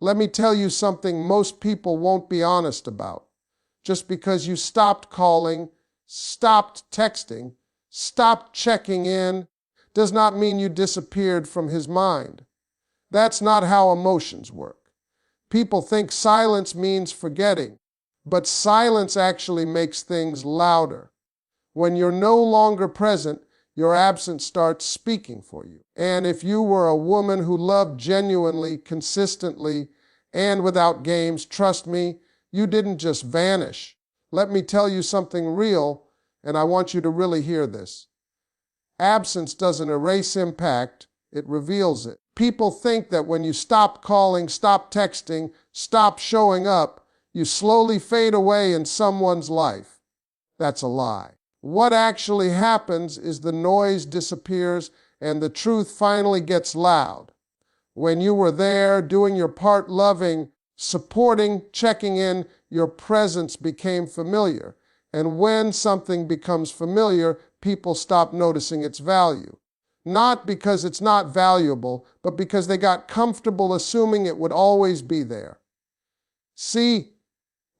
Let me tell you something most people won't be honest about. Just because you stopped calling, stopped texting, stopped checking in, does not mean you disappeared from his mind. That's not how emotions work. People think silence means forgetting, but silence actually makes things louder. When you're no longer present, your absence starts speaking for you. And if you were a woman who loved genuinely, consistently, and without games, trust me, you didn't just vanish. Let me tell you something real, and I want you to really hear this. Absence doesn't erase impact, it reveals it. People think that when you stop calling, stop texting, stop showing up, you slowly fade away in someone's life. That's a lie. What actually happens is the noise disappears and the truth finally gets loud. When you were there, doing your part, loving, supporting, checking in, your presence became familiar. And when something becomes familiar, people stop noticing its value. Not because it's not valuable, but because they got comfortable assuming it would always be there. See,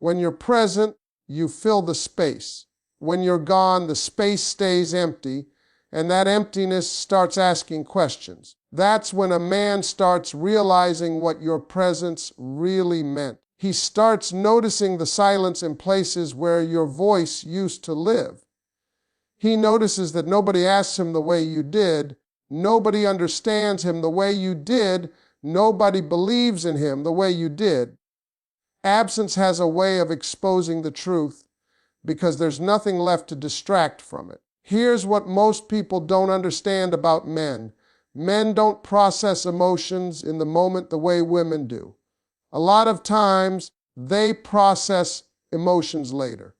when you're present, you fill the space. When you're gone, the space stays empty, and that emptiness starts asking questions. That's when a man starts realizing what your presence really meant. He starts noticing the silence in places where your voice used to live. He notices that nobody asks him the way you did, nobody understands him the way you did, nobody believes in him the way you did. Absence has a way of exposing the truth because there's nothing left to distract from it. Here's what most people don't understand about men. Men don't process emotions in the moment the way women do. A lot of times, they process emotions later.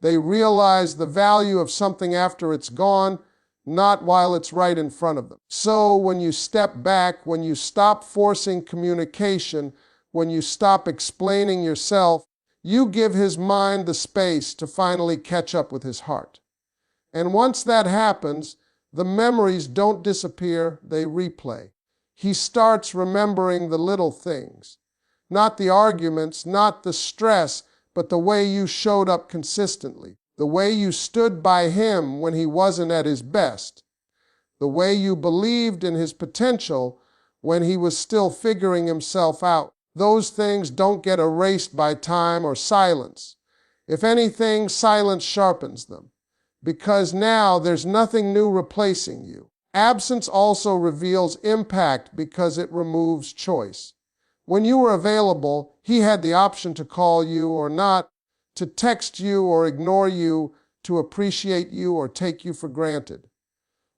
They realize the value of something after it's gone, not while it's right in front of them. So when you step back, when you stop forcing communication, when you stop explaining yourself, you give his mind the space to finally catch up with his heart. And once that happens, the memories don't disappear, they replay. He starts remembering the little things. Not the arguments, not the stress, but the way you showed up consistently. The way you stood by him when he wasn't at his best. The way you believed in his potential when he was still figuring himself out. Those things don't get erased by time or silence. If anything, silence sharpens them. Because now there's nothing new replacing you. Absence also reveals impact because it removes choice. When you were available, he had the option to call you or not, to text you or ignore you, to appreciate you or take you for granted.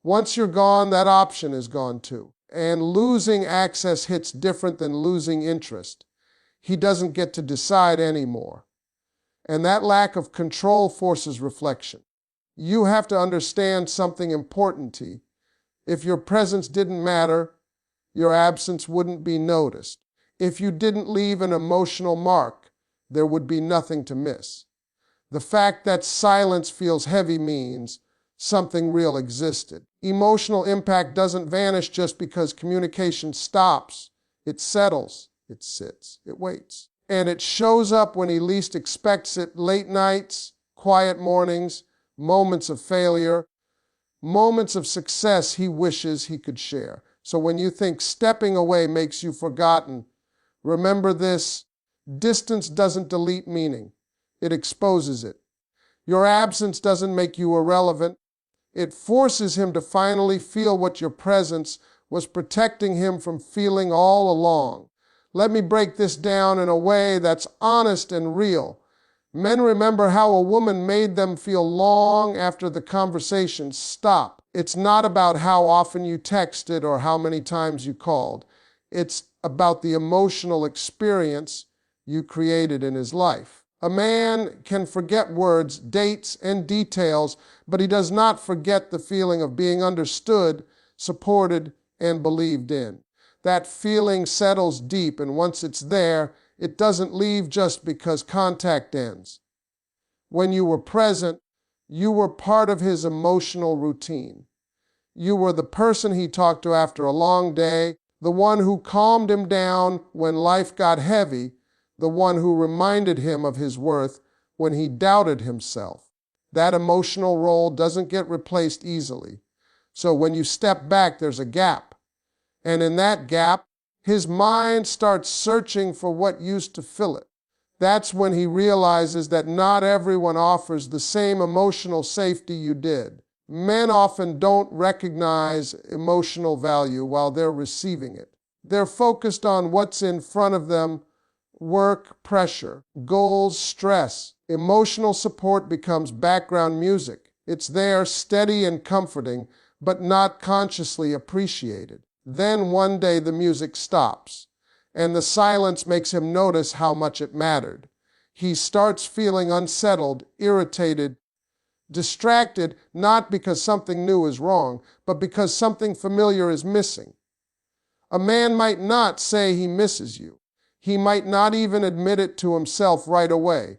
Once you're gone, that option is gone too. And losing access hits different than losing interest. He doesn't get to decide anymore. And that lack of control forces reflection. You have to understand something important, T. If your presence didn't matter, your absence wouldn't be noticed. If you didn't leave an emotional mark, there would be nothing to miss. The fact that silence feels heavy means something real existed. Emotional impact doesn't vanish just because communication stops. It settles, it sits, it waits. And it shows up when he least expects it, late nights, quiet mornings, moments of failure, moments of success he wishes he could share. So when you think stepping away makes you forgotten, remember this: distance doesn't delete meaning. It exposes it. Your absence doesn't make you irrelevant. It forces him to finally feel what your presence was protecting him from feeling all along. Let me break this down in a way that's honest and real. Men remember how a woman made them feel long after the conversation stopped. It's not about how often you texted or how many times you called. It's about the emotional experience you created in his life. A man can forget words, dates, and details, but he does not forget the feeling of being understood, supported, and believed in. That feeling settles deep, and once it's there, it doesn't leave just because contact ends. When you were present, you were part of his emotional routine. You were the person he talked to after a long day, the one who calmed him down when life got heavy, the one who reminded him of his worth when he doubted himself. That emotional role doesn't get replaced easily. So when you step back, there's a gap. And in that gap, his mind starts searching for what used to fill it. That's when he realizes that not everyone offers the same emotional safety you did. Men often don't recognize emotional value while they're receiving it. They're focused on what's in front of them: work, pressure, goals, stress. Emotional support becomes background music. It's there, steady and comforting, but not consciously appreciated. Then one day the music stops, and the silence makes him notice how much it mattered. He starts feeling unsettled, irritated, distracted, not because something new is wrong, but because something familiar is missing. A man might not say he misses you. He might not even admit it to himself right away.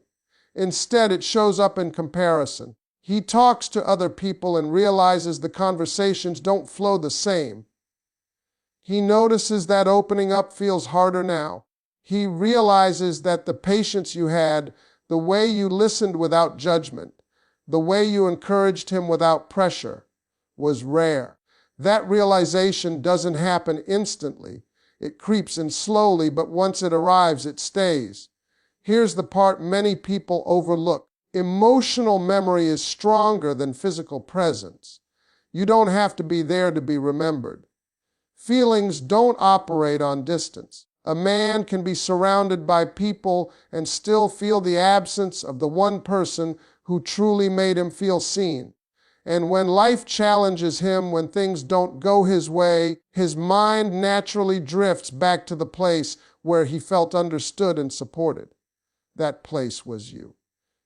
Instead, it shows up in comparison. He talks to other people and realizes the conversations don't flow the same. He notices that opening up feels harder now. He realizes that the patience you had, the way you listened without judgment, the way you encouraged him without pressure, was rare. That realization doesn't happen instantly. It creeps in slowly, but once it arrives, it stays. Here's the part many people overlook. Emotional memory is stronger than physical presence. You don't have to be there to be remembered. Feelings don't operate on distance. A man can be surrounded by people and still feel the absence of the one person who truly made him feel seen. And when life challenges him, when things don't go his way, his mind naturally drifts back to the place where he felt understood and supported. That place was you.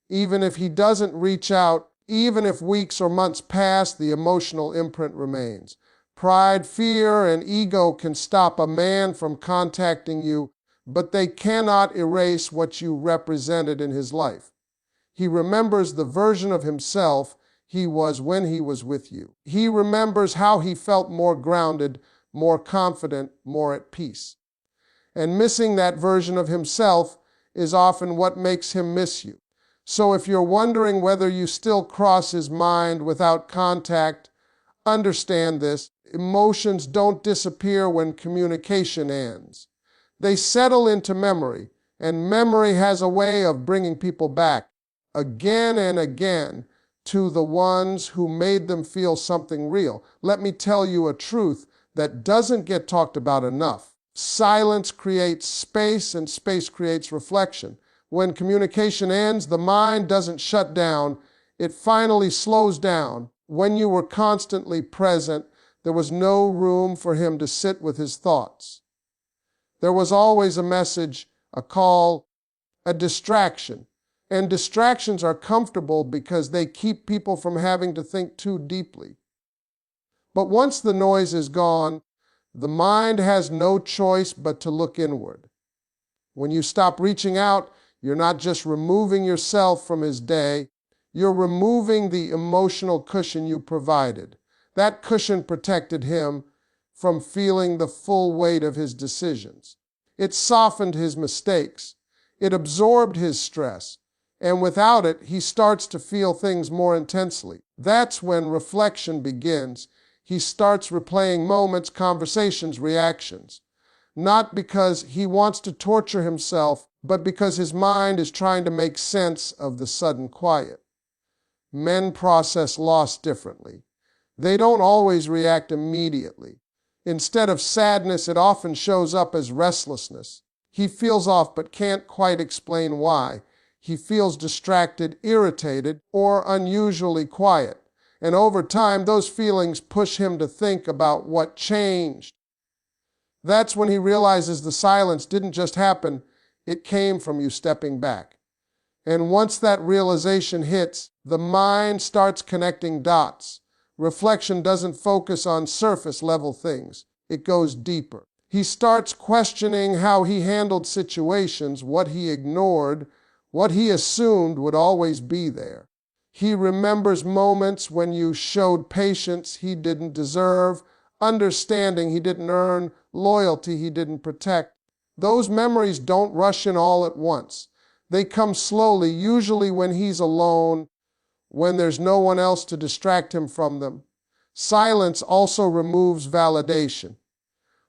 Even if he doesn't reach out, even if weeks or months pass, the emotional imprint remains. Pride, fear, and ego can stop a man from contacting you, but they cannot erase what you represented in his life. He remembers the version of himself he was when he was with you. He remembers how he felt more grounded, more confident, more at peace. And missing that version of himself is often what makes him miss you. So if you're wondering whether you still cross his mind without contact, understand this: emotions don't disappear when communication ends. They settle into memory, and memory has a way of bringing people back again and again to the ones who made them feel something real. Let me tell you a truth that doesn't get talked about enough. Silence creates space, and space creates reflection. When communication ends, the mind doesn't shut down. It finally slows down. When you were constantly present, there was no room for him to sit with his thoughts. There was always a message, a call, a distraction. And distractions are comfortable because they keep people from having to think too deeply. But once the noise is gone, the mind has no choice but to look inward. When you stop reaching out, you're not just removing yourself from his day, you're removing the emotional cushion you provided. That cushion protected him from feeling the full weight of his decisions. It softened his mistakes. It absorbed his stress. And without it, he starts to feel things more intensely. That's when reflection begins. He starts replaying moments, conversations, reactions. Not because he wants to torture himself, but because his mind is trying to make sense of the sudden quiet. Men process loss differently. They don't always react immediately. Instead of sadness, it often shows up as restlessness. He feels off but can't quite explain why. He feels distracted, irritated, or unusually quiet. And over time, those feelings push him to think about what changed. That's when he realizes the silence didn't just happen, it came from you stepping back. And once that realization hits, the mind starts connecting dots. Reflection doesn't focus on surface-level things. It goes deeper. He starts questioning how he handled situations, what he ignored, what he assumed would always be there. He remembers moments when you showed patience he didn't deserve, understanding he didn't earn, loyalty he didn't protect. Those memories don't rush in all at once. They come slowly, usually when he's alone, when there's no one else to distract him from them. Silence also removes validation.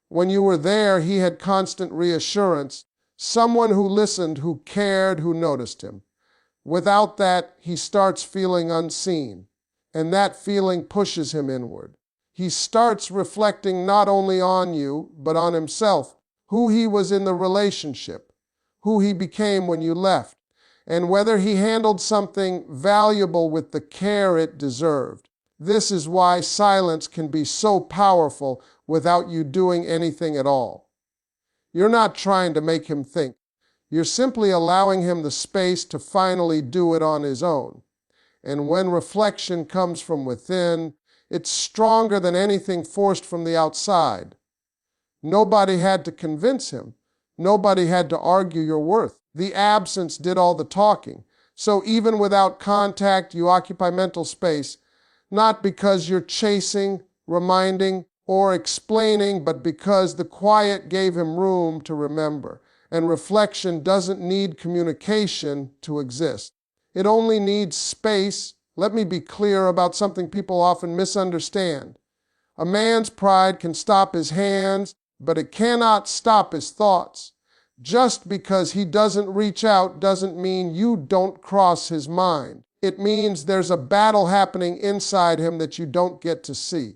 When you were there, he had constant reassurance, someone who listened, who cared, who noticed him. Without that, he starts feeling unseen, and that feeling pushes him inward. He starts reflecting not only on you, but on himself, who he was in the relationship, who he became when you left, and whether he handled something valuable with the care it deserved. This is why silence can be so powerful without you doing anything at all. You're not trying to make him think. You're simply allowing him the space to finally do it on his own. And when reflection comes from within, it's stronger than anything forced from the outside. Nobody had to convince him. Nobody had to argue your worth. The absence did all the talking. So even without contact, you occupy mental space, not because you're chasing, reminding, or explaining, but because the quiet gave him room to remember. And reflection doesn't need communication to exist. It only needs space. Let me be clear about something people often misunderstand. A man's pride can stop his hands, but it cannot stop his thoughts. Just because he doesn't reach out doesn't mean you don't cross his mind. It means there's a battle happening inside him that you don't get to see.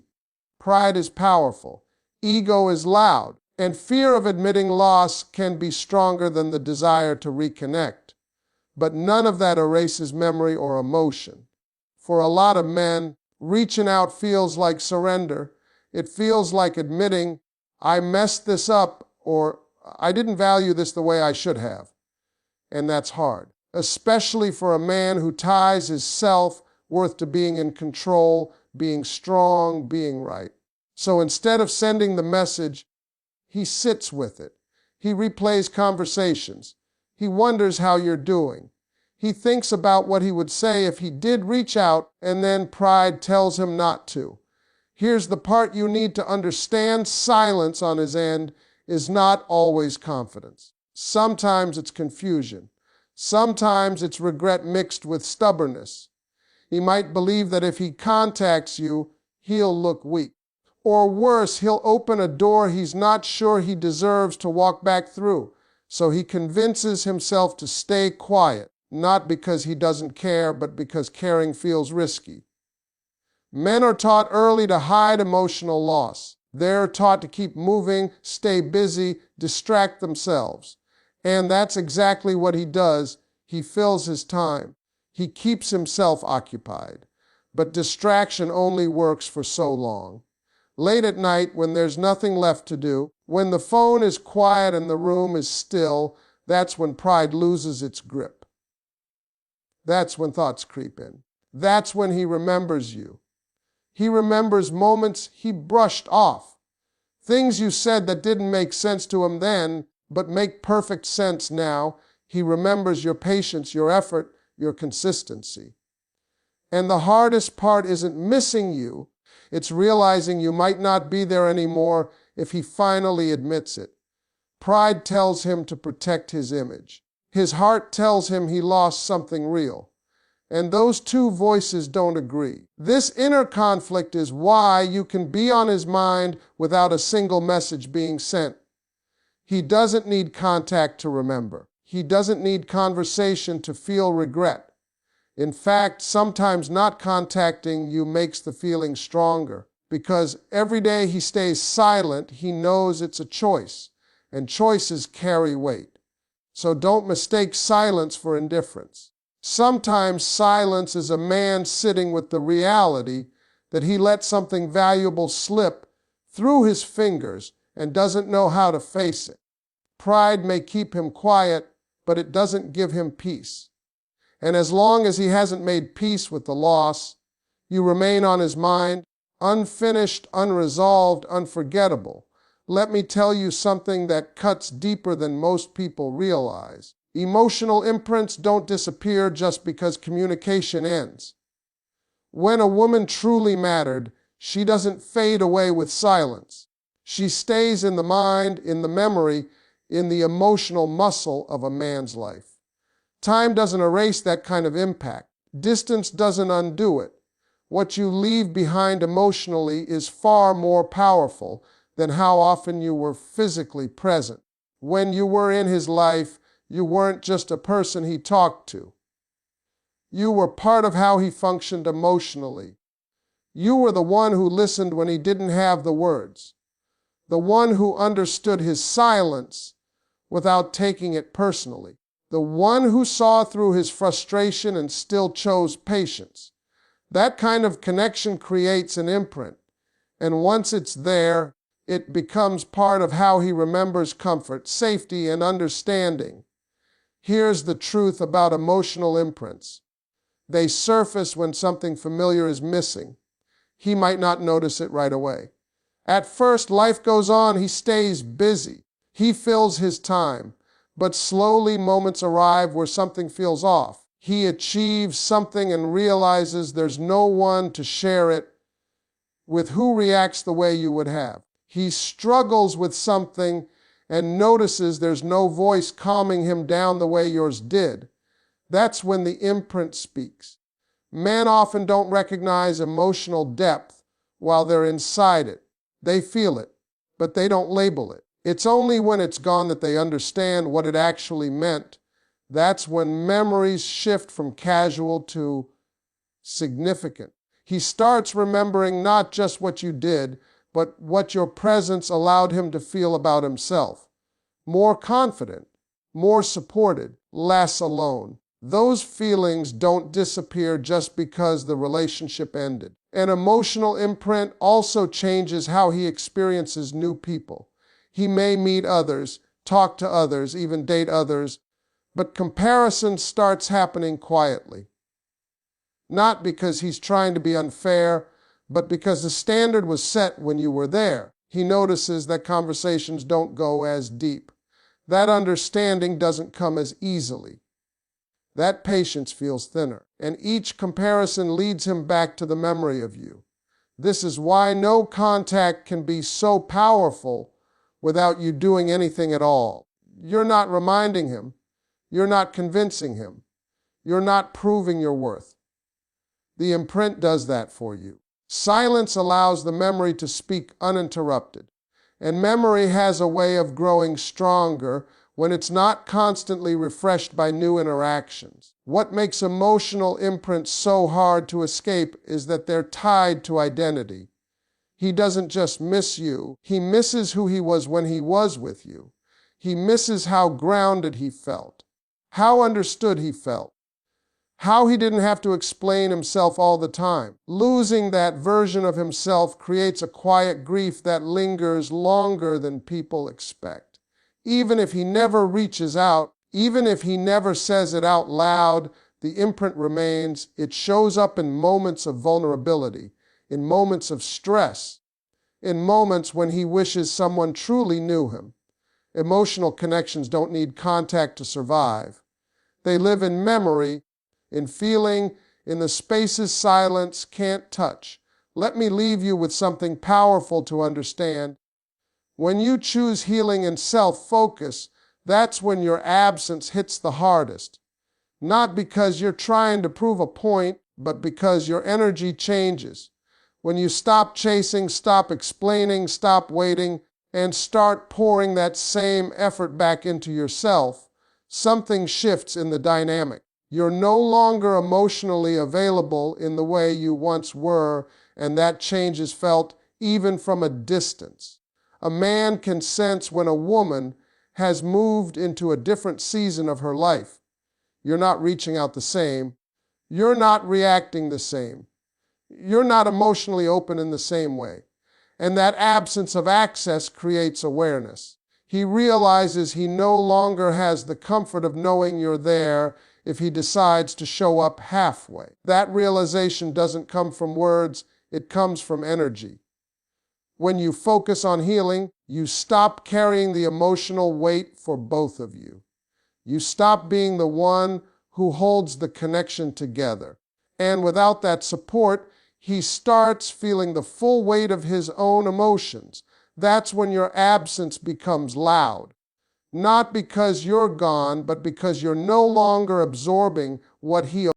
Pride is powerful. Ego is loud. And fear of admitting loss can be stronger than the desire to reconnect. But none of that erases memory or emotion. For a lot of men, reaching out feels like surrender. It feels like admitting, I messed this up, or I didn't value this the way I should have. And that's hard, especially for a man who ties his self-worth to being in control, being strong, being right. So instead of sending the message, he sits with it. He replays conversations. He wonders how you're doing. He thinks about what he would say if he did reach out, and then pride tells him not to. Here's the part you need to understand. Silence on his end is not always confidence. Sometimes it's confusion. Sometimes it's regret mixed with stubbornness. He might believe that if he contacts you, he'll look weak. Or worse, he'll open a door he's not sure he deserves to walk back through. So he convinces himself to stay quiet, not because he doesn't care, but because caring feels risky. Men are taught early to hide emotional loss. They're taught to keep moving, stay busy, distract themselves. And that's exactly what he does. He fills his time. He keeps himself occupied. But distraction only works for so long. Late at night, when there's nothing left to do, when the phone is quiet and the room is still, that's when pride loses its grip. That's when thoughts creep in. That's when he remembers you. He remembers moments he brushed off. Things you said that didn't make sense to him then, but make perfect sense now. He remembers your patience, your effort, your consistency. And the hardest part isn't missing you. It's realizing you might not be there anymore if he finally admits it. Pride tells him to protect his image. His heart tells him he lost something real. And those two voices don't agree. This inner conflict is why you can be on his mind without a single message being sent. He doesn't need contact to remember. He doesn't need conversation to feel regret. In fact, sometimes not contacting you makes the feeling stronger, because every day he stays silent, he knows it's a choice, and choices carry weight. So don't mistake silence for indifference. Sometimes silence is a man sitting with the reality that he let something valuable slip through his fingers and doesn't know how to face it. Pride may keep him quiet, but it doesn't give him peace. And as long as he hasn't made peace with the loss, you remain on his mind, unfinished, unresolved, unforgettable. Let me tell you something that cuts deeper than most people realize. Emotional imprints don't disappear just because communication ends. When a woman truly mattered, she doesn't fade away with silence. She stays in the mind, in the memory, in the emotional muscle of a man's life. Time doesn't erase that kind of impact. Distance doesn't undo it. What you leave behind emotionally is far more powerful than how often you were physically present. When you were in his life, you weren't just a person he talked to. You were part of how he functioned emotionally. You were the one who listened when he didn't have the words, the one who understood his silence without taking it personally, the one who saw through his frustration and still chose patience. That kind of connection creates an imprint, and once it's there, it becomes part of how he remembers comfort, safety, and understanding. Here's the truth about emotional imprints. They surface when something familiar is missing. He might not notice it right away. At first, life goes on. He stays busy. He fills his time. But slowly, moments arrive where something feels off. He achieves something and realizes there's no one to share it with who reacts the way you would have. He struggles with something and notices there's no voice calming him down the way yours did. That's when the imprint speaks. Men often don't recognize emotional depth while they're inside it. They feel it, but they don't label it. It's only when it's gone that they understand what it actually meant. That's when memories shift from casual to significant. He starts remembering not just what you did, but what your presence allowed him to feel about himself. More confident, more supported, less alone. Those feelings don't disappear just because the relationship ended. An emotional imprint also changes how he experiences new people. He may meet others, talk to others, even date others, but comparison starts happening quietly. Not because he's trying to be unfair, but because the standard was set when you were there. He notices that conversations don't go as deep. That understanding doesn't come as easily. That patience feels thinner, and each comparison leads him back to the memory of you. This is why no contact can be so powerful without you doing anything at all. You're not reminding him. You're not convincing him. You're not proving your worth. The imprint does that for you. Silence allows the memory to speak uninterrupted, and memory has a way of growing stronger when it's not constantly refreshed by new interactions. What makes emotional imprints so hard to escape is that they're tied to identity. He doesn't just miss you, he misses who he was when he was with you. He misses how grounded he felt, how understood he felt, how he didn't have to explain himself all the time. Losing that version of himself creates a quiet grief that lingers longer than people expect. Even if he never reaches out, even if he never says it out loud, the imprint remains. It shows up in moments of vulnerability, in moments of stress, in moments when he wishes someone truly knew him. Emotional connections don't need contact to survive. They live in memory, in feeling, in the spaces silence can't touch. Let me leave you with something powerful to understand. When you choose healing and self-focus, that's when your absence hits the hardest. Not because you're trying to prove a point, but because your energy changes. When you stop chasing, stop explaining, stop waiting, and start pouring that same effort back into yourself, something shifts in the dynamic. You're no longer emotionally available in the way you once were, and that change is felt even from a distance. A man can sense when a woman has moved into a different season of her life. You're not reaching out the same. You're not reacting the same. You're not emotionally open in the same way. And that absence of access creates awareness. He realizes he no longer has the comfort of knowing you're there if he decides to show up halfway. That realization doesn't come from words, it comes from energy. When you focus on healing, you stop carrying the emotional weight for both of you. You stop being the one who holds the connection together. And without that support, he starts feeling the full weight of his own emotions. That's when your absence becomes loud. Not because you're gone, but because you're no longer absorbing what he